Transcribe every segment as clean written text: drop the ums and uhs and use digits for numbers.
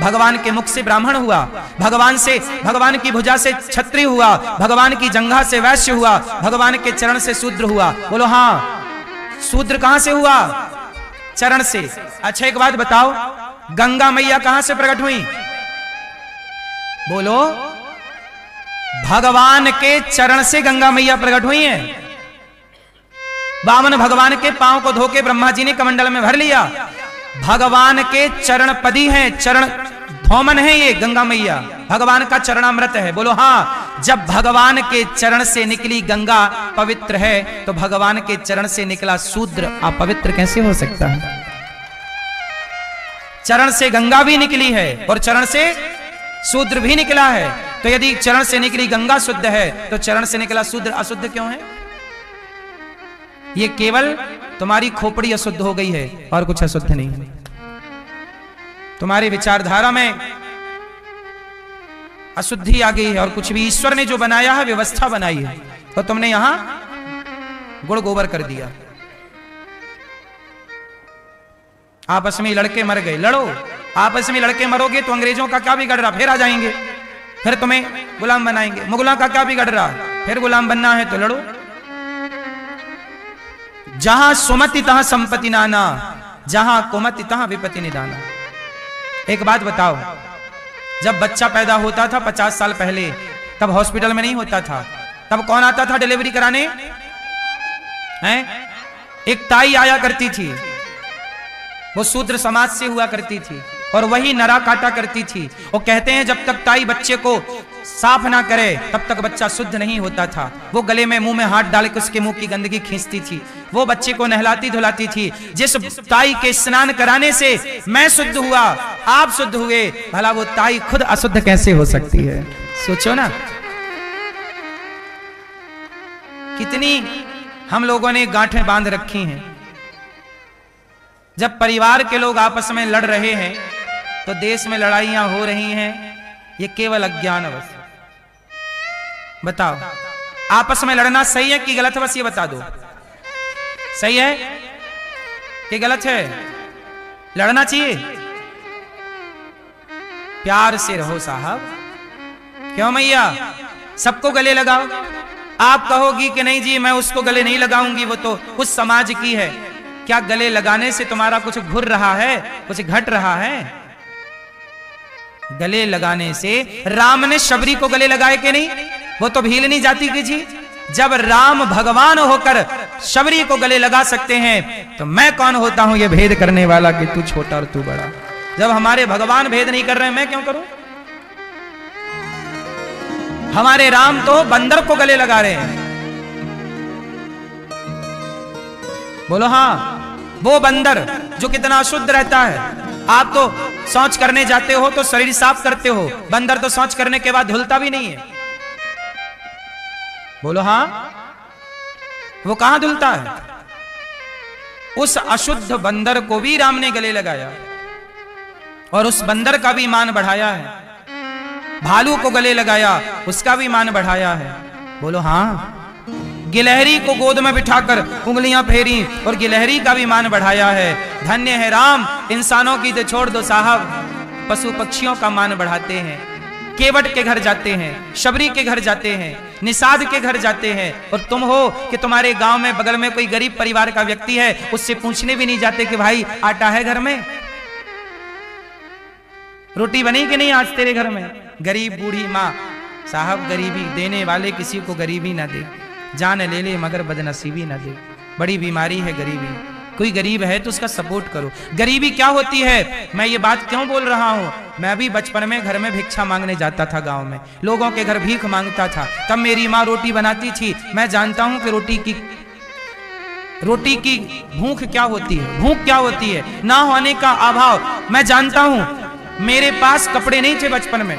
भगवान के मुख से ब्राह्मण हुआ, भगवान की भुजा से क्षत्रिय हुआ, भगवान की जंघा से वैश्य हुआ, भगवान के चरण से शूद्र हुआ। बोलो हाँ, शूद्र कहां से हुआ? चरण से। अच्छा एक बात बताओ, गंगा मैया कहां से प्रकट हुई? बोलो, भगवान के चरण से गंगा मैया प्रकट हुई हैं। वामन भगवान के पांव को धोके ब्रह्मा जी ने कमंडल में भर लिया। भगवान के चरण पदी हैं, चरण धोमन है ये गंगा मैया, भगवान का चरणामृत है। बोलो हाँ, जब भगवान के चरण से निकली गंगा पवित्र है, तो भगवान के चरण से निकला शूद्र अपवित्र कैसे हो सकता है? चरण से गंगा भी निकली है और चरण से शूद्र भी निकला है। तो यदि चरण से निकली गंगा शुद्ध है, तो चरण से निकला शूद्र अशुद्ध क्यों है? ये केवल तुम्हारी खोपड़ी अशुद्ध हो गई है और कुछ अशुद्ध नहीं है। तुम्हारी विचारधारा में अशुद्धि आ गई है और कुछ भी ईश्वर ने जो बनाया है, व्यवस्था बनाई है, तो तुमने यहां गुड़ गोबर कर दिया। आपस में लड़के मर गए, लड़ो। आपस में लड़के मरोगे तो अंग्रेजों का क्या बिगड़ रहा? फिर आ जाएंगे, फिर तुम्हें गुलाम बनाएंगे। मुगलों का क्या बिगड़ रहा? फिर गुलाम बनना है तो लड़ो। जहां सुमति तहां संपत्ति नाना, जहां कुमति तहां विपत्ति निदाना। एक बात बताओ, जब बच्चा पैदा होता था 50 साल पहले, तब हॉस्पिटल में नहीं होता था, तब कौन आता था डिलीवरी कराने? हैं? एक ताई आया करती थी, वो शूद्र समाज से हुआ करती थी और वही नरा काटा करती थी। वो कहते हैं जब तक ताई बच्चे को साफ ना करे तब तक बच्चा शुद्ध नहीं होता था। वो गले में मुंह में हाथ डाल के उसके मुंह की गंदगी खींचती थी, वो बच्चे को नहलाती धुलाती थी। जिस ताई के स्नान कराने से मैं शुद्ध हुआ, आप शुद्ध हुए, भला वो ताई खुद अशुद्ध कैसे हो सकती है? सोचो ना, कितनी हम लोगों ने गांठें बांध रखी हैं। जब परिवार के लोग आपस में लड़ रहे हैं तो देश में लड़ाइयां हो रही हैं, ये केवल अज्ञानवश। बताओ, आपस में लड़ना सही है कि गलत है? बस ये बता दो, सही है कि गलत है? लड़ना चाहिए? प्यार से रहो साहब। क्यों मैया, सबको गले लगाओ। आप कहोगी कि नहीं जी मैं उसको गले नहीं लगाऊंगी, वो तो उस समाज की है। क्या गले लगाने से तुम्हारा कुछ घुर रहा है, कुछ घट रहा है? गले लगाने से राम ने शबरी को गले लगाए कि नहीं? वो तो भील नहीं जाती कि जी। जब राम भगवान होकर शबरी को गले लगा सकते हैं, तो मैं कौन होता हूं ये भेद करने वाला कि तू छोटा और तू बड़ा? जब हमारे भगवान भेद नहीं कर रहे, मैं क्यों करूं? हमारे राम तो बंदर को गले लगा रहे हैं। बोलो हाँ, वो बंदर जो कितना अशुद्ध रहता है। आप तो शौच करने जाते हो तो शरीर साफ करते हो, बंदर तो शौच करने के बाद धुलता भी नहीं है। बोलो हाँ, वो कहां धुलता है? उस अशुद्ध बंदर को भी राम ने गले लगाया और उस बंदर का भी मान बढ़ाया है। भालू को गले लगाया, उसका भी मान बढ़ाया है। बोलो हाँ। गिलहरी को गोद में बिठाकर उंगलियां फेरी और गिलहरी का भी मान बढ़ाया है। धन्य है राम, इंसानों की तो छोड़ दो साहब, पशु पक्षियों का मान बढ़ाते हैं। केवट के घर जाते हैं, शबरी के घर जाते हैं, निषाद के घर जाते हैं, और तुम हो कि तुम्हारे गांव में बगल में कोई गरीब परिवार का व्यक्ति है, उससे पूछने भी नहीं जाते कि भाई आटा है घर में, रोटी बनी कि नहीं आज तेरे घर में? गरीब बूढ़ी माँ, साहब गरीबी देने वाले किसी को गरीबी ना दे, जान ले ले मगर बदनसीबी ना दे। बड़ी बीमारी है गरीबी। कोई गरीब है तो उसका सपोर्ट करो। गरीबी क्या होती है, मैं ये बात क्यों बोल रहा हूं? मैं भी बचपन में घर में भिक्षा मांगने जाता था, गांव में लोगों के घर भीख मांगता था। तब मेरी माँ रोटी बनाती थी। मैं जानता हूं कि रोटी की भूख क्या होती है, भूख क्या होती है, ना होने का अभाव मैं जानता हूं। मेरे पास कपड़े नहीं थे बचपन में,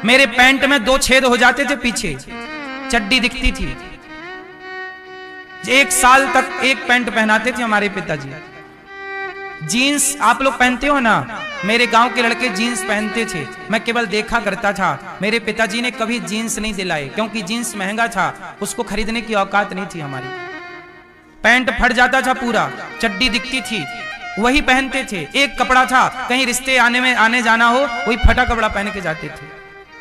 मेरे पैंट में 2 छेद हो जाते थे पीछे, चड्डी दिखती थी। 1 साल तक एक पैंट पहनाते थे हमारे पिताजी। जीन्स आप लोग पहनते हो ना, मेरे गांव के लड़के जीन्स पहनते थे, मैं केवल देखा करता था। मेरे पिताजी ने कभी जीन्स नहीं दिलाए क्योंकि जीन्स महंगा था, उसको खरीदने की औकात नहीं थी हमारी। पैंट फट जाता था पूरा, चड्डी दिखती थी, वही पहनते थे। एक कपड़ा था, कहीं रिश्ते आने जाना हो वही फटा कपड़ा पहन के जाते थे।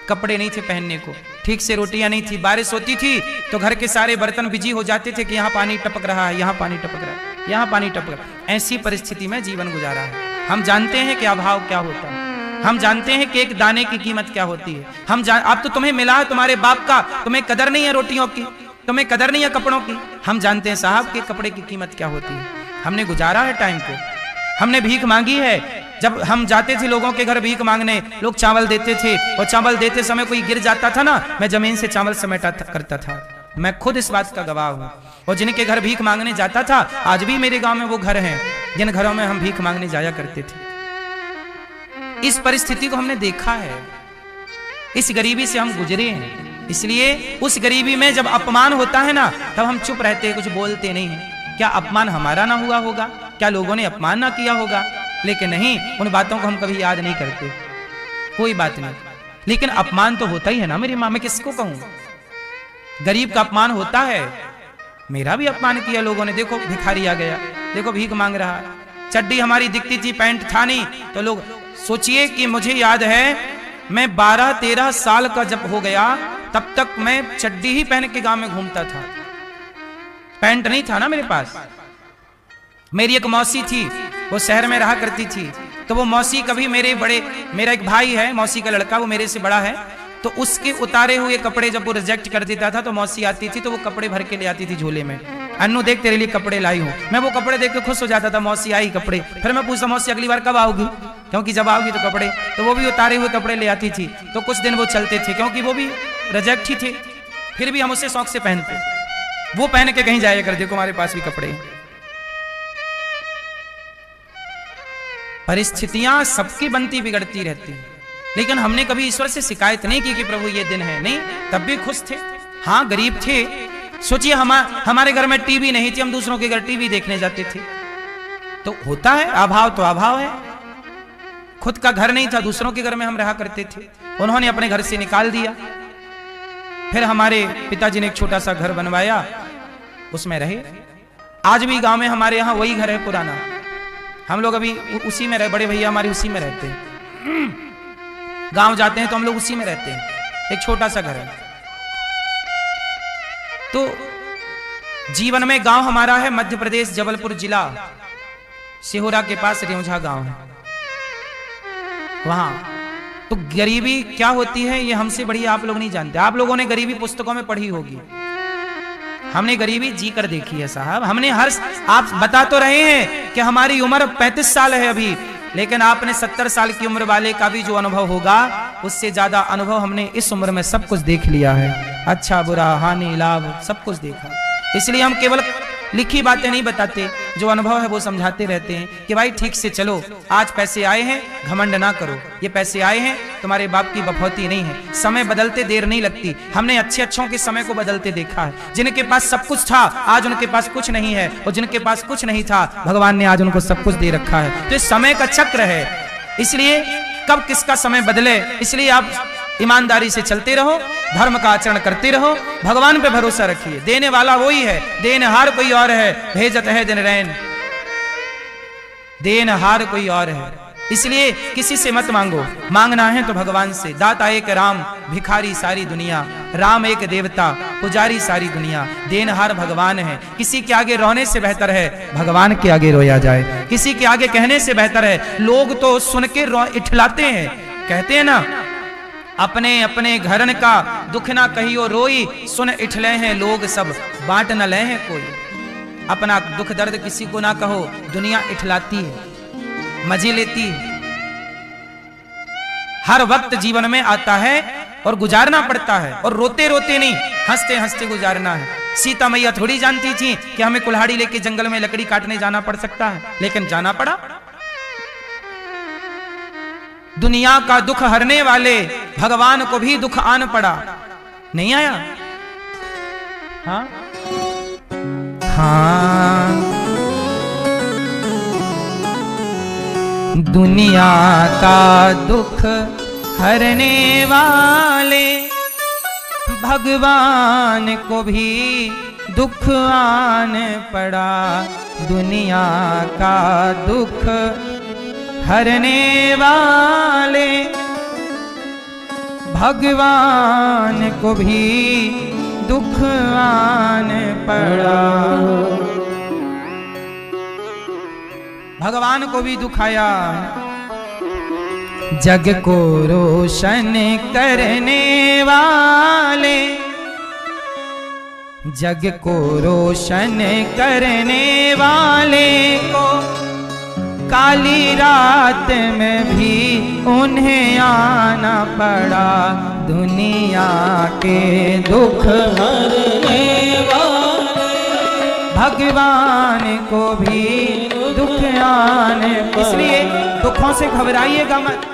कपड़े नहीं थे पहनने को, ठीक से रोटियां नहीं थी, बारिश होती थी तो घर के सारे बर्तन बिजी हो जाते थे कि यहाँ पानी टपक रहा है, यहाँ पानी टपक रहा है, यहाँ पानी टपक रहा है। ऐसी परिस्थिति में जीवन गुजारा है। हम जानते हैं कि अभाव क्या होता है, हम जानते हैं कि एक दाने की कीमत क्या होती है। अब तो तुम्हें मिला है तुम्हारे बाप का, तुम्हें कदर नहीं है रोटियों की, तुम्हें कदर नहीं है कपड़ों की। हम जानते हैं साहब के कपड़े की कीमत क्या होती है। हमने गुजारा है टाइम को, हमने भीख मांगी है। जब हम जाते थे लोगों के घर भीख मांगने, लोग चावल देते थे और चावल देते समय कोई गिर जाता था ना, मैं जमीन से चावल समेटा करता था। मैं खुद इस बात का गवाह हूं। और जिनके घर भीख मांगने जाता था, आज भी मेरे गांव में वो घर हैं जिन घरों में हम भीख मांगने जाया करते थे। इस परिस्थिति को हमने देखा है, इस गरीबी से हम गुजरे हैं। इसलिए उस गरीबी में जब अपमान होता है ना, तब हम चुप रहते हैं, कुछ बोलते नहीं हैं। क्या अपमान हमारा ना हुआ होगा? क्या लोगों ने अपमान ना किया होगा? लेकिन नहीं, उन बातों को हम कभी याद नहीं करते। कोई बात नहीं, लेकिन अपमान तो होता ही है ना मेरी माँ। मैं किसको कहूं? गरीब का अपमान होता है। मेरा भी अपमान किया लोगों ने। देखो भिखारी आ गया, देखो भीख मांग रहा है। चड्डी हमारी दिखती थी, पैंट था नहीं, तो लोग सोचिए कि मुझे याद है मैं 12-13 साल का जब हो गया, तब तक मैं चड्डी ही पहन के गांव में घूमता था। पैंट नहीं था ना मेरे पास। मेरी एक मौसी थी, वो शहर में रहा करती थी, तो वो मौसी कभी मेरा एक भाई है मौसी का लड़का, वो मेरे से बड़ा है, तो उसके उतारे हुए कपड़े जब वो रिजेक्ट कर देता था तो मौसी आती थी तो वो कपड़े भर के ले आती थी झोले में। अन्नू देख तेरे लिए कपड़े लाई हूँ। मैं वो कपड़े देख के खुश हो जाता था, मौसी आई कपड़े। फिर मैं पूछता मौसी अगली बार कब आओगी, क्योंकि जब आओगी तो कपड़े, तो वो भी उतारे हुए कपड़े ले आती थी। तो कुछ दिन वो चलते थे, क्योंकि वो भी रिजेक्ट ही थे, फिर भी हम उसे शौक से पहनते। वो पहन के कहीं जाया कर, देखो हमारे पास भी कपड़े। परिस्थितियां सबकी बनती बिगड़ती रहती, लेकिन हमने कभी ईश्वर से शिकायत नहीं की कि प्रभु ये दिन है। नहीं, तब भी खुश थे। हाँ, गरीब थे। सोचिए हमारे घर में टीवी नहीं थी, हम दूसरों के घर टीवी देखने जाते थे। तो होता है अभाव, तो अभाव है। खुद का घर नहीं था, दूसरों के घर में हम रहा करते थे। उन्होंने अपने घर से निकाल दिया। फिर हमारे पिताजी ने एक छोटा सा घर बनवाया, उसमें रहे। आज भी गांव में हमारे यहाँ वही घर है पुराना, हम लोग अभी उसी में रहे। बड़े भैया हमारे उसी में रहते हैं। गांव जाते हैं तो हम लोग उसी में रहते हैं। एक छोटा सा घर है। तो जीवन में गांव हमारा है मध्य प्रदेश, जबलपुर जिला, सिहोरा के पास रेउंझा गांव है वहां। तो गरीबी क्या होती है ये हमसे बड़ी आप लोग नहीं जानते। आप लोगों ने गरीबी पुस्तकों में पढ़ी होगी, हमने गरीबी जी कर देखी है साहब। हमने आप बता तो रहे हैं कि हमारी उम्र 35 साल है अभी, लेकिन आपने 70 साल की उम्र वाले का भी जो अनुभव होगा, उससे ज्यादा अनुभव हमने इस उम्र में सब कुछ देख लिया है। अच्छा बुरा, हानि लाभ, सब कुछ देखा। इसलिए हम केवल लिखी बातें नहीं बताते, जो अनुभव है वो समझाते रहते हैं कि भाई ठीक से चलो। आज पैसे आए हैं, घमंड ना करो। ये पैसे आए हैं, तुम्हारे बाप की बफौती नहीं है। समय बदलते देर नहीं लगती। हमने अच्छे अच्छों के समय को बदलते देखा है। जिनके पास सब कुछ था, आज उनके पास कुछ नहीं है, और जिनके पास कुछ नहीं था, भगवान ने आज उनको सब कुछ दे रखा है। तो इस समय का चक्र है। इसलिए कब किसका समय बदले, इसलिए आप ईमानदारी से चलते रहो, धर्म का आचरण करते रहो, भगवान पे भरोसा रखिए। देने वाला वही है, देनहार कोई और है। भेजत है दिन रैन, देनहार कोई और है। इसलिए किसी से मत मांगो, मांगना है तो भगवान से। दाता एक राम, भिखारी सारी दुनिया। राम एक देवता, पुजारी सारी दुनिया। देनहार भगवान है। किसी के आगे रोने से बेहतर है भगवान के आगे रोया जाए। किसी के आगे कहने से बेहतर है। लोग तो सुन के इठलाते हैं, कहते हैं ना, अपने अपने घरन का दुख ना कहियो रोई, सुन इठले हैं लोग सब, बांट न ले हैं कोई। अपना दुख दर्द किसी को ना कहो, दुनिया इठलाती है, मजे लेती है। हर वक्त जीवन में आता है और गुजारना पड़ता है, और रोते रोते नहीं, हंसते हंसते गुजारना है। सीता मैया थोड़ी जानती थी कि हमें कुल्हाड़ी लेके जंगल में लकड़ी काटने जाना पड़ सकता है, लेकिन जाना पड़ा। दुनिया का दुख हरने वाले भगवान को भी दुख आन पड़ा, नहीं आया? हाँ हाँ, दुनिया का दुख हरने वाले भगवान को भी दुख आन पड़ा, दुनिया का दुख हरने वाले भगवान को भी दुख आन पड़ा। भगवान को भी दुख आया। जग को रोशन करने वाले, जग को रोशन करने वाले को काली रात में भी उन्हें आना पड़ा। दुनिया के दुख हरने वाले भगवान को भी दुख आने, इसलिए दुखों से घबराइएगा मत।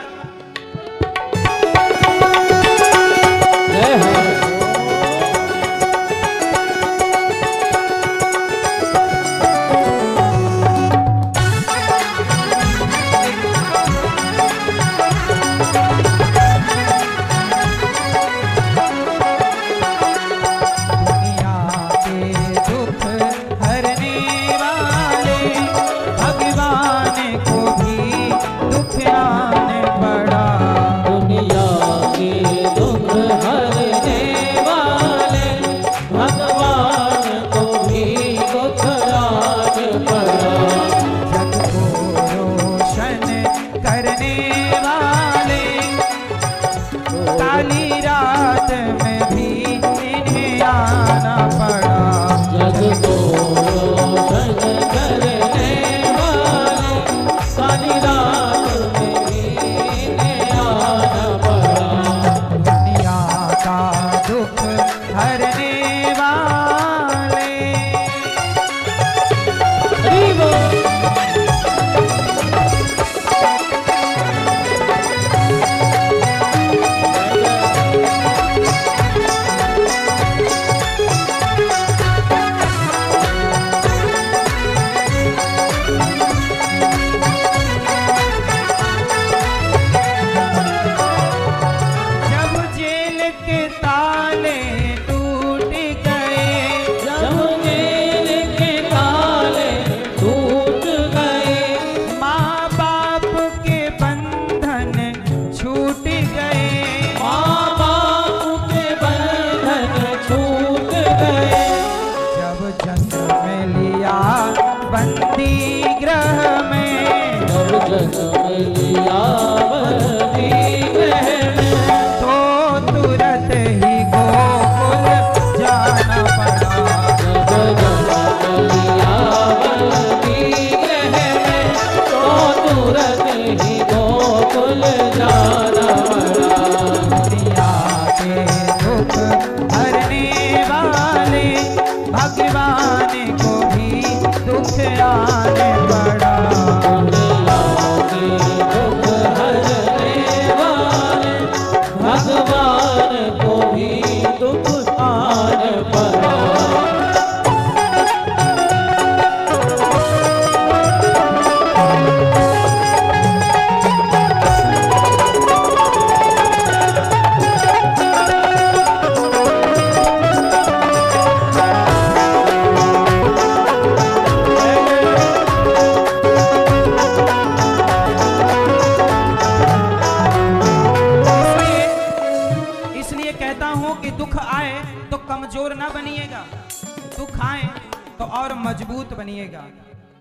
मजबूत बनिएगा,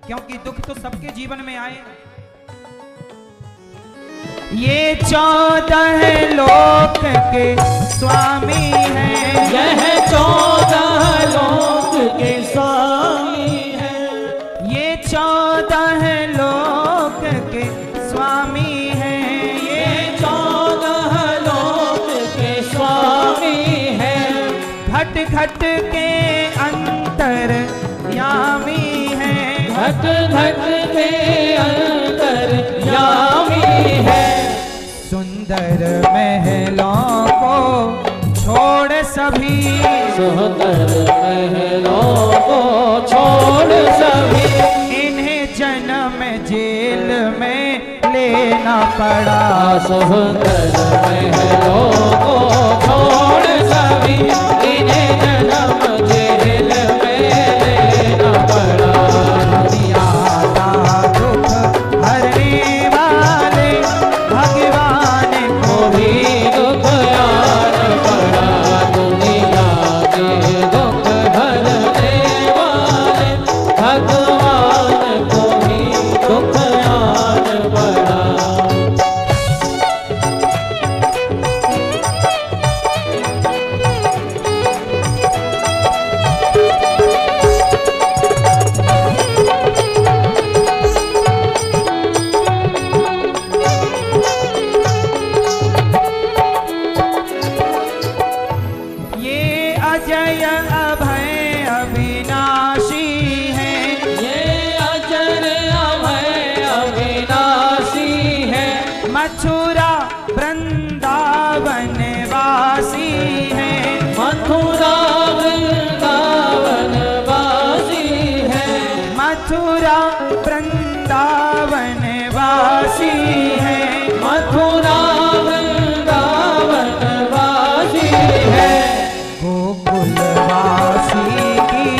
क्योंकि दुख तो सबके जीवन में आए। ये 14 लोक के स्वामी हैं, यह 14 लोक के स्वामी हैं, ये 14 लोक के स्वामी हैं, ये 14 लोक के स्वामी हैं, घट घट के अंतर यामी हैं, घट घट के अंतर यामी है। सुंदर महलों को छोड़ सभी, सुंदर महलों को छोड़ सभी, इन्हें जन्म जेल में लेना पड़ा। सुंदर महलों को छोड़ सभी, इन्हें जन्म जेल में मथुरा वृंदावन वासी है, मथुरा वृंदावन वासी है, मथुरा वृंदावन वासी है, मथुरा वृंदावन वासी है। गोकुलवासी की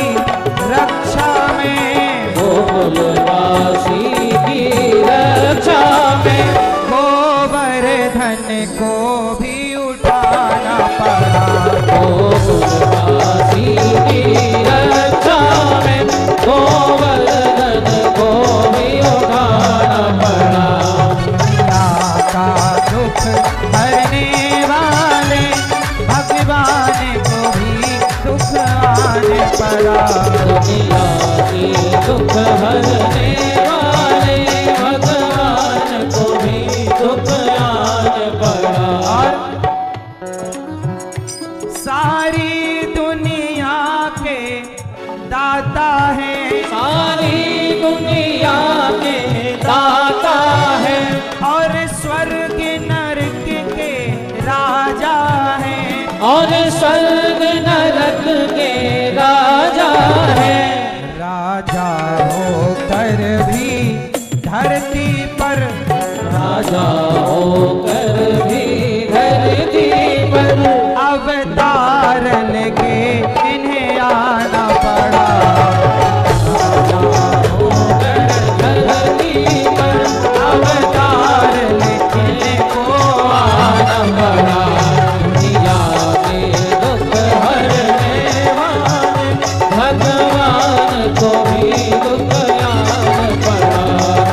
रक्षा में, गोकुलवासी की रक्षा में, गोवर्धन को भी उठाना पड़ा, गोकुलवासी की रक्षा में, गोवर्धन को भी उठाना पड़ा। दुनिया का दुख हरने वाले भगवान को भी दुख आने पड़ा, दुनिया की दुख हरने वाले भगवान को भी दुख आने पड़ा। और सारी दुनिया के दाता है, सारी दुनिया के दाता है, और स्वर्ग नरक के राजा है, और स्वर्ग नरक के राजा है। राजा होकर भी धरती पर, राजा होकर भी धरती पर अवतार लेके इन्हें आना पड़ा, होकर धरती पर अवतार लेके इनको आना पड़ा। दुनिया के दुख हरने वाले भगवान को भी दुख आना पड़ा।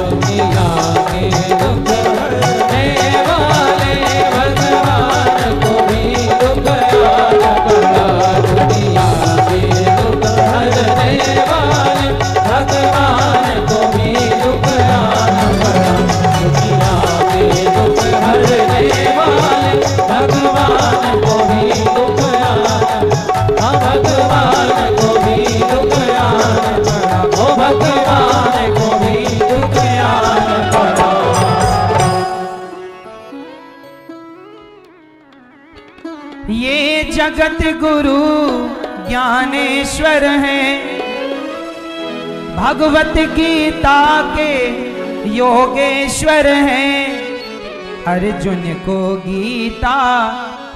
दुनिया के दुख हरने वाले भगवान को भी दुख आना पड़ा। दुनिया के दुख हरने वाले भगवान को भी दुख आना पड़ा। दुनिया के दुख हरने वाले भगवान को भी दुख आना पड़ा। भगवान को भी दुख आना पड़ा। ओ भगवान को भी दुख आना पड़ा। ये जगत गुरु ज्ञानेश्वर हैं, भगवत गीता के योगेश्वर हैं, अर्जुन को गीता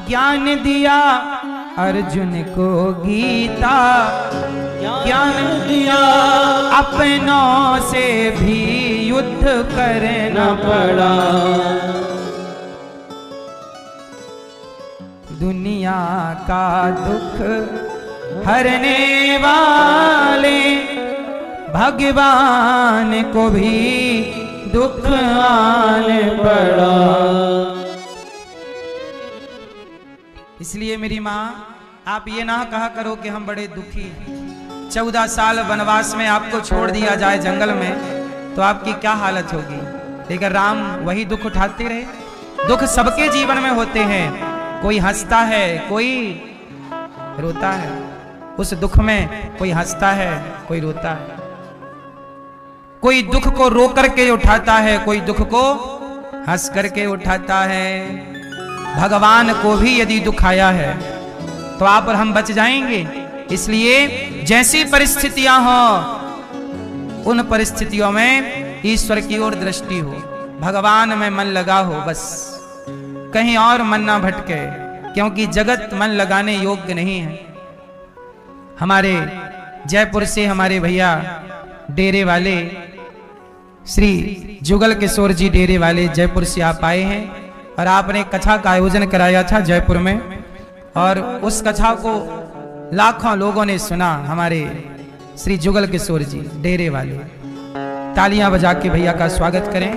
ज्ञान दिया, अर्जुन को गीता ज्ञान दिया, अपनों से भी युद्ध करना पड़ा। दुनिया का दुख हरने वाले भगवान को भी दुख आने पड़ा। इसलिए मेरी माँ, आप ये ना कहा करो कि हम बड़े दुखी हैं। 14 साल वनवास में आपको छोड़ दिया जाए जंगल में तो आपकी क्या हालत होगी। लेकिन राम वही दुख उठाते रहे। दुख सबके जीवन में होते हैं, कोई हंसता है, कोई रोता है। उस दुख में कोई हंसता है, कोई रोता है। कोई दुख को रो करके उठाता है, कोई दुख को हंस करके उठाता है। भगवान को भी यदि दुख आया है तो आप और हम बच जाएंगे। इसलिए जैसी परिस्थितियां हो उन परिस्थितियों में ईश्वर की ओर दृष्टि हो, भगवान में मन लगा हो, बस कहीं और मन ना भटके, क्योंकि जगत मन लगाने योग्य नहीं है। हमारे जयपुर से हमारे भैया डेरे वाले श्री जुगल किशोर जी डेरे वाले जयपुर से आप आए हैं और आपने कथा का आयोजन कराया था जयपुर में, और उस कथा को लाखों लोगों ने सुना। हमारे श्री जुगल किशोर जी डेरे वाले, तालियां बजा के भैया का स्वागत करें।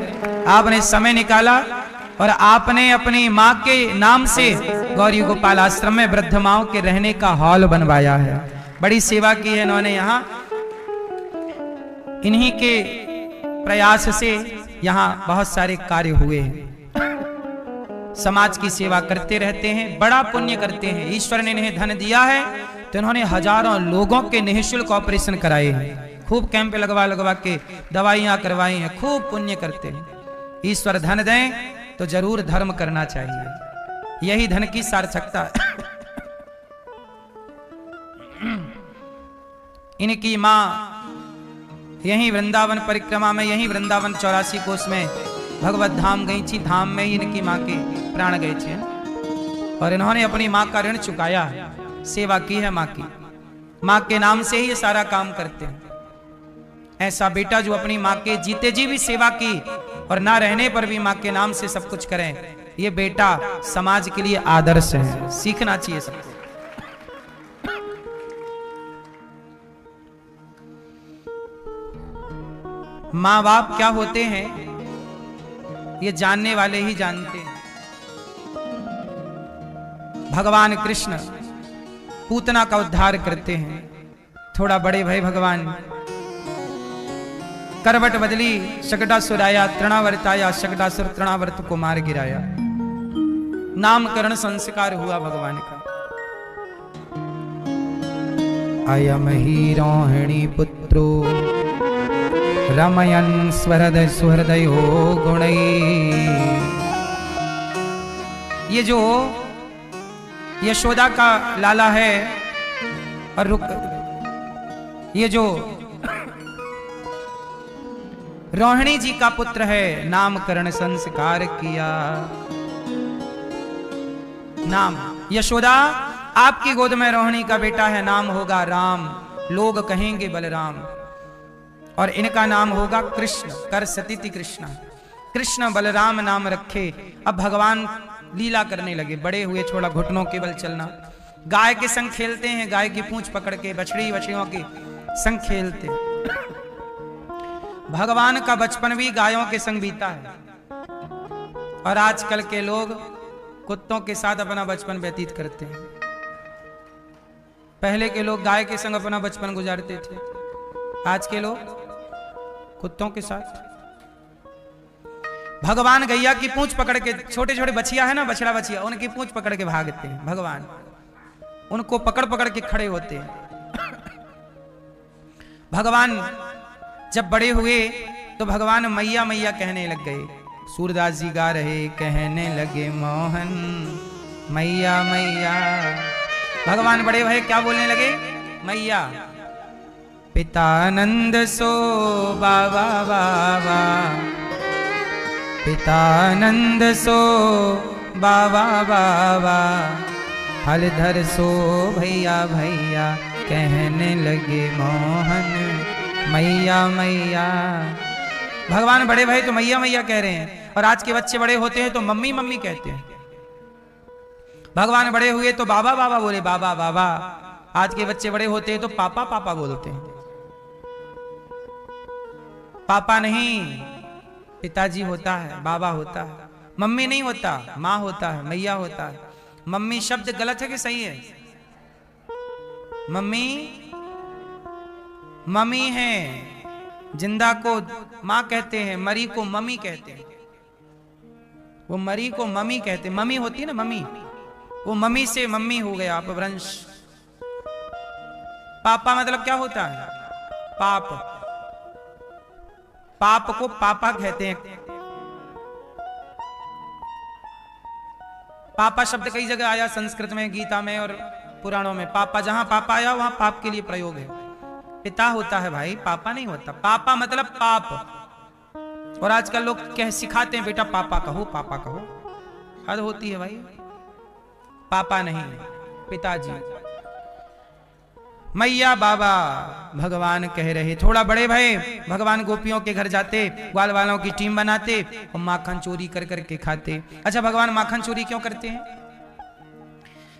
आपने समय निकाला और आपने अपनी माँ के नाम से गौरी गोपाल आश्रम में वृद्ध माओं के रहने का हॉल बनवाया है। बड़ी सेवा की है इन्होंने यहाँ। इन्हीं के प्रयास से यहाँ बहुत सारे कार्य हुए हैं। समाज की सेवा करते रहते हैं, बड़ा पुण्य करते हैं। ईश्वर ने इन्हें धन दिया है तो इन्होंने हजारों लोगों के निःशुल्क ऑपरेशन कराए हैं, खूब कैंप लगवा लगवा के दवाइयां करवाई हैं, खूब पुण्य करते हैं। ईश्वर धन दें तो जरूर धर्म करना चाहिए, यही धन की सार्थकता है। इनकी मां यहीं वृंदावन परिक्रमा में, यहीं वृंदावन 84 कोस में भगवत धाम गई थी। धाम में ही इनकी मां के प्राण गए थे और इन्होंने अपनी मां का ऋण चुकाया, सेवा की है मां की। मां के नाम से ही ये सारा काम करते हैं। ऐसा बेटा जो अपनी मां के जीते जी भी सेवा की और ना रहने पर भी मां के नाम से सब कुछ करें, ये बेटा समाज के लिए आदर्श है, सीखना चाहिए सबको। मां बाप क्या होते हैं ये जानने वाले ही जानते हैं। भगवान कृष्ण पूतना का उद्धार करते हैं। थोड़ा बड़े भाई भगवान करवट बदली, शकटासुर आया, तृणावर्त आया, शकटासुर तृणावर्त को मार गिराया। नामकरण संस्कार हुआ भगवान का। अयम ही रोहिणी पुत्रो रमयन स्वहृदय सुहृदयो गुणै। ये जो यशोदा का लाला है और ये जो रोहिणी जी का पुत्र है, नामकरण संस्कार किया। नाम यशोदा आपकी गोद में रोहिणी का बेटा है, नाम होगा राम, लोग कहेंगे बलराम। और इनका नाम होगा कृष्ण, कर सतीति कृष्ण। कृष्ण बलराम नाम रखे। अब भगवान लीला करने लगे, बड़े हुए, छोड़ा घुटनों के बल चलना। गाय के संग खेलते हैं, गाय की पूंछ पकड़ के, बछड़ी बछड़ियों के संग खेलते हैं। भगवान का बचपन भी गायों के संग बीता है और आजकल के लोग कुत्तों के साथ अपना बचपन व्यतीत करते हैं। पहले के लोग गाय के संग अपना बचपन गुजारते थे, आज के लोग कुत्तों के साथ। भगवान गैया की पूंछ पकड़ के, छोटे छोटे बछिया है ना, बछड़ा बछिया, उनकी पूंछ पकड़ के भागते हैं। भगवान उनको पकड़ पकड़ के खड़े होते हैं। भगवान जब बड़े हुए तो भगवान मैया मैया कहने लग गए। सूरदास जी गा रहे, कहने लगे मोहन मैया मैया। भगवान बड़े भय क्या बोलने लगे? मैया। पितानंद सो बाबा बाबा, पितानंद सो बाबा बाबा, हलधर सो भैया भैया, कहने लगे मोहन मैया मैया। भगवान बड़े भाई तो मैया मैया कह रहे हैं और आज के बच्चे बड़े होते हैं तो मम्मी मम्मी कहते हैं। भगवान बड़े हुए तो बाबा बाबा बोले, बाबा बाबा। आज के बच्चे बड़े होते हैं तो पापा पापा बोलते हैं। पापा नहीं, पिताजी होता है, बाबा होता है, मम्मी नहीं होता, माँ होता है, मैया होता है। मम्मी शब्द गलत है कि सही है? मम्मी मम्मी है, जिंदा को माँ कहते हैं, मरी को मम्मी कहते हैं। वो मरी को मम्मी कहते हैं, मम्मी होती है ना मम्मी, वो मम्मी से मम्मी हो गया अपभ्रंश। पापा मतलब क्या होता है? पाप। पाप को पापा कहते हैं। पापा शब्द कई जगह आया, संस्कृत में, गीता में और पुराणों में। पापा, जहां पापा आया वहां पाप के लिए प्रयोग है। पिता होता है भाई, पापा नहीं होता। पापा मतलब पाप। और आजकल लोग कह सिखाते हैं, बेटा पापा कहो, पापा कहो। हद होती है भाई। पापा नहीं, पिताजी। मैया बाबा भगवान कह रहे। थोड़ा बड़े भाई भगवान गोपियों के घर जाते, ग्वाल वालों की टीम बनाते और माखन चोरी कर करके खाते। अच्छा, भगवान माखन चोरी क्यों करते हैं?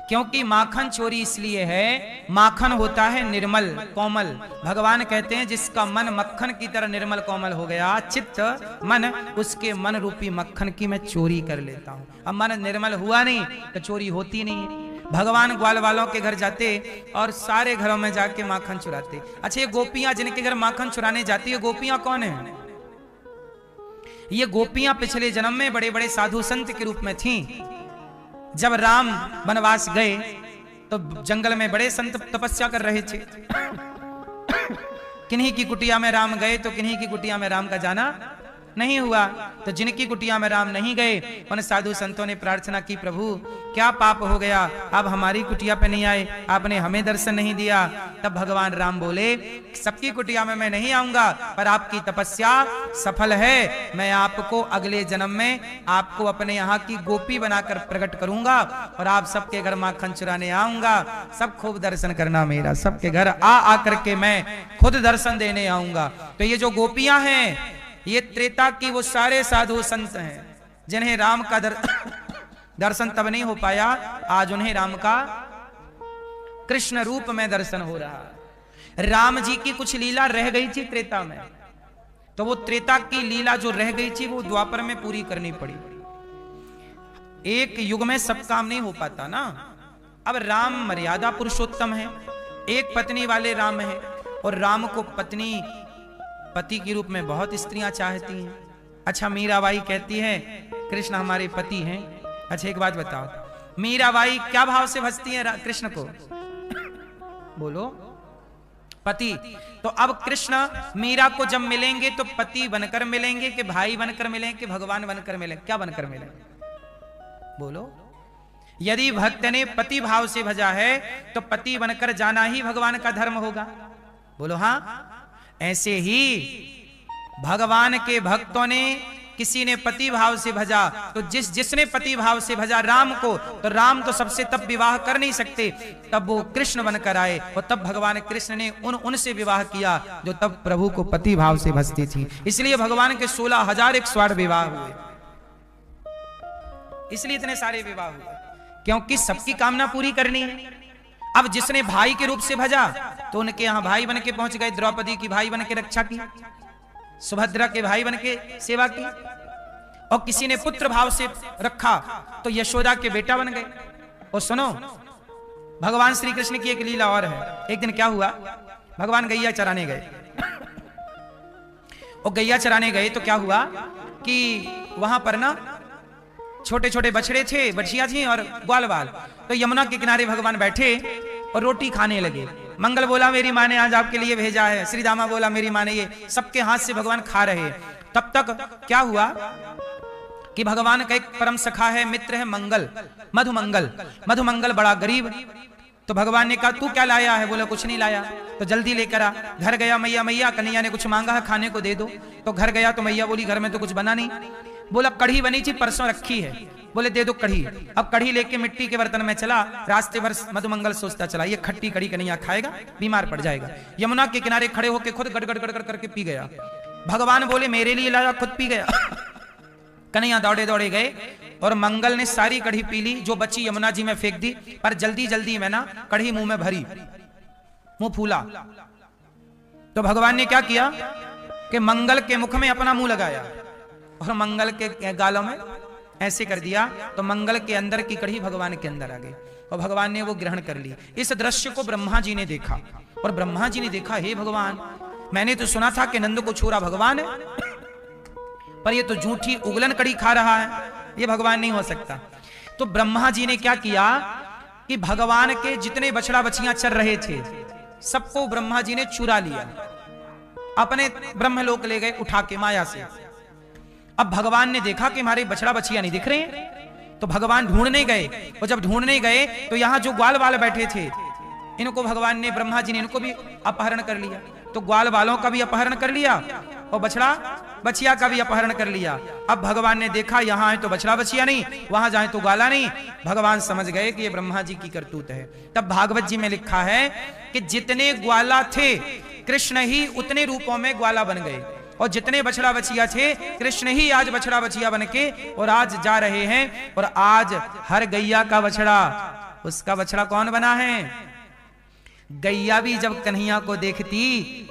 क्योंकि माखन चोरी इसलिए है, माखन होता है निर्मल कोमल। भगवान कहते हैं जिसका मन मक्खन की तरह निर्मल कोमल हो गया, चित्त मन, उसके मन रूपी मक्खन की मैं चोरी कर लेता हूं। अब मन निर्मल हुआ नहीं तो चोरी होती नहीं। भगवान ग्वाल वालों के घर जाते और सारे घरों में जाके माखन चुराते। अच्छा, ये गोपियां जिनके घर माखन चुराने जाती है, गोपियां कौन है? ये गोपियां पिछले जन्म में बड़े बड़े साधु संत के रूप में थीं। जब राम वनवास गए तो जंगल में बड़े संत तपस्या कर रहे थे। किन्हीं की कुटिया में राम गए तो किन्हीं की कुटिया में राम का जाना नहीं हुआ। तो जिनकी कुटिया में राम नहीं गए उन साधु संतों ने प्रार्थना की, प्रभु क्या पाप हो गया, आप हमारी कुटिया पे नहीं आए, आपने हमें दर्शन नहीं दिया। तब भगवान राम बोले, सबकी कुटिया में मैं नहीं आऊंगा, पर आपकी तपस्या सफल है, मैं आपको अगले जन्म में आपको अपने यहाँ की गोपी बनाकर प्रकट करूंगा और आप सबके घर माखन चुराने आऊंगा, सब खूब दर्शन करना मेरा, सबके घर आ करके मैं खुद दर्शन देने आऊंगा। तो ये जो गोपियां हैं ये त्रेता की वो सारे साधु संत हैं जिन्हें राम का दर्शन तब नहीं हो पाया, आज उन्हें राम का कृष्ण रूप में दर्शन हो रहा। राम जी की कुछ लीला रह गई थी त्रेता में, तो वो त्रेता की लीला जो रह गई थी वो द्वापर में पूरी करनी पड़ी। एक युग में सब काम नहीं हो पाता ना। अब राम मर्यादा पुरुषोत्तम है, एक पत्नी वाले राम है, और राम को पत्नी पति के रूप में बहुत स्त्रियां चाहती हैं। अच्छा, मीराबाई कहती है कृष्ण हमारे पति हैं। अच्छा एक बात बताओ, मीराबाई क्या भाव से भजती है कृष्ण को? बोलो, पति। तो अब कृष्ण मीरा को जब मिलेंगे तो पति बनकर मिलेंगे कि भाई बनकर मिलेंगे कि भगवान बनकर मिलेंगे? क्या बनकर मिलेंगे? बोलो। यदि भक्त ने पति भाव से भजा है तो पति बनकर जाना ही भगवान का धर्म होगा। बोलो हाँ। ऐसे ही भगवान के भक्तों ने, किसी ने पति भाव से भजा, तो जिसने पति भाव से भजा राम को, तो राम तो सबसे तब विवाह कर नहीं सकते, तब वो कृष्ण बनकर आए और तब भगवान कृष्ण ने उनसे विवाह किया जो तब प्रभु को पति भाव से भजती थी। इसलिए भगवान के 16,000 विवाह हुए, इसलिए इतने सारे विवाह हुए, क्योंकि सबकी कामना पूरी करनी है। अब जिसने भाई के रूप से भजा तो उनके यहां भाई बन के पहुंच गए, द्रौपदी की भाई बन के रक्षा की, सुभद्रा के भाई बन के सेवा की, और किसी ने पुत्र भाव से रखा तो यशोदा के बेटा बन गए। और सुनो, भगवान श्री कृष्ण की एक लीला और है। एक दिन क्या हुआ, भगवान गैया चराने गए, और गैया चराने गए तो क्या हुआ कि वहां पर ना छोटे छोटे बछड़े थे, बछिया थी और ग्वाल बाल। तो यमुना के किनारे भगवान बैठे और रोटी खाने लगे। मंगल बोला मेरी माँ ने आज आपके लिए भेजा है, श्री दामा बोला मेरी माँ ने, ये सबके हाथ से भगवान खा रहे। तब तक क्या हुआ कि भगवान का एक परम सखा है, मित्र है मंगल, मधुमंगल। मधुमंगल बड़ा गरीब, तो भगवान ने कहा तू क्या लाया है? बोला कुछ नहीं लाया। तो जल्दी लेकर आ। घर गया, मैया मैया कन्हैया ने कुछ मांगा है खाने को दे दो। तो घर गया तो मैया बोली घर में तो कुछ बना नहीं। बोला कढ़ी बनी थी परसों रखी है। बोले दे दो कढ़ी। अब कढ़ी लेके मिट्टी के बर्तन में चला, रास्ते भर मधुमंगल सोचता चला ये खट्टी कढ़ी कन्हैया खाएगा, बीमार पड़ जाएगा। यमुना के किनारे खड़े होकर खुद गड़गड़ गड़गड़ करके पी गया। भगवान बोले मेरे लिए लाया, खुद पी गया। कन्हैया दौड़े दौड़े गए और मंगल ने सारी कढ़ी पी ली, जो बची यमुना जी में फेंक दी। पर जल्दी जल्दी में ना कढ़ी मुंह में भरी, मुंह फूला। तो भगवान ने क्या किया कि मंगल के मुख में अपना मुंह लगाया और मंगल के गालों में ऐसे कर दिया, तो मंगल के अंदर की कढ़ी भगवान के अंदर आ गई और भगवान ने वो ग्रहण कर ली। इस दृश्य को ब्रह्मा जी ने देखा और ब्रह्मा जी ने देखा हे भगवान, मैंने तो सुना था कि नंद को छोड़ा भगवान है, पर ये तो झूठी उगलन कड़ी खा रहा है, ये भगवान नहीं हो सकता। तो ब्रह्मा जी ने क्या किया कि भगवान के जितने बछड़ा बछियां चल रहे थे सबको ब्रह्मा जी ने चुरा लिया, अपने ब्रह्मलोक ले गए उठा के माया से। अब भगवान ने देखा कि हमारे बछड़ा बछिया नहीं दिख रहे हैं, तो भगवान ढूंढने गए, और जब ढूंढने गए तो यहां जो ग्वाल वाल बैठे थे इनको भगवान ने, ब्रह्मा जी ने इनको भी अपहरण कर लिया। तो ग्वाल वालों का भी अपहरण कर लिया और बछड़ा बछिया का भी अपहरण कर लिया। अब भगवान ने देखा यहां है तो बछड़ा बछिया नहीं, वहां जाए तो ग्वाला नहीं। भगवान समझ गए कि ये ब्रह्मा जी की करतूत है। तब भागवत जी में लिखा है कि जितने ग्वाला थे कृष्ण ही उतने रूपों में ग्वाला बन गए, और जितने बछड़ा बछिया थे कृष्ण ही आज बछड़ा बछिया बन के और आज जा रहे हैं। और आज हर गैया का बछड़ा, उसका बछड़ा कौन बना है? गैया भी जब कन्हैया को देखती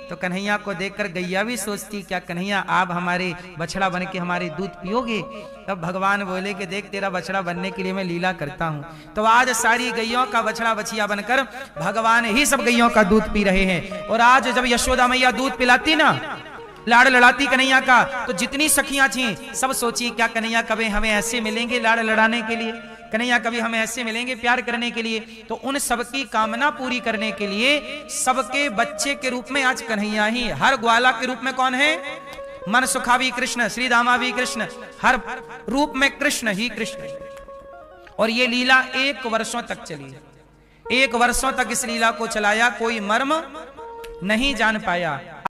तो कन्हैया को देखकर गैया भी सोचती क्या कन्हैया आप हमारे बछड़ा बन के हमारे दूध पियोगे? तब भगवान बोले कि देख तेरा बछड़ा बनने के लिए मैं लीला करता हूँ। तो आज सारी गैयों का बछड़ा बछिया बनकर भगवान ही सब गैयों का दूध पी रहे हैं। और आज जब यशोदा मैया दूध पिलाती ना, लाड़ लड़ाती कन्हैया का, तो जितनी सखियां थी सब सोची क्या कन्हैया कभी हमें ऐसे मिलेंगे लाड़ लड़ाने के लिए, कन्हैया कभी हमें ऐसे मिलेंगे प्यार करने के लिए। तो उन सबकी कामना पूरी करने के लिए सबके बच्चे के रूप में आज कन्हैया ही, हर ग्वाला के रूप में कौन है? मन सुखा भी कृष्ण, श्री धामा भी कृष्ण, हर रूप में कृष्ण ही कृष्ण। और ये लीला 1 वर्षों तक चली। 1 वर्षों तक इस लीला को चलाया, कोई मर्म नहीं जान पाया।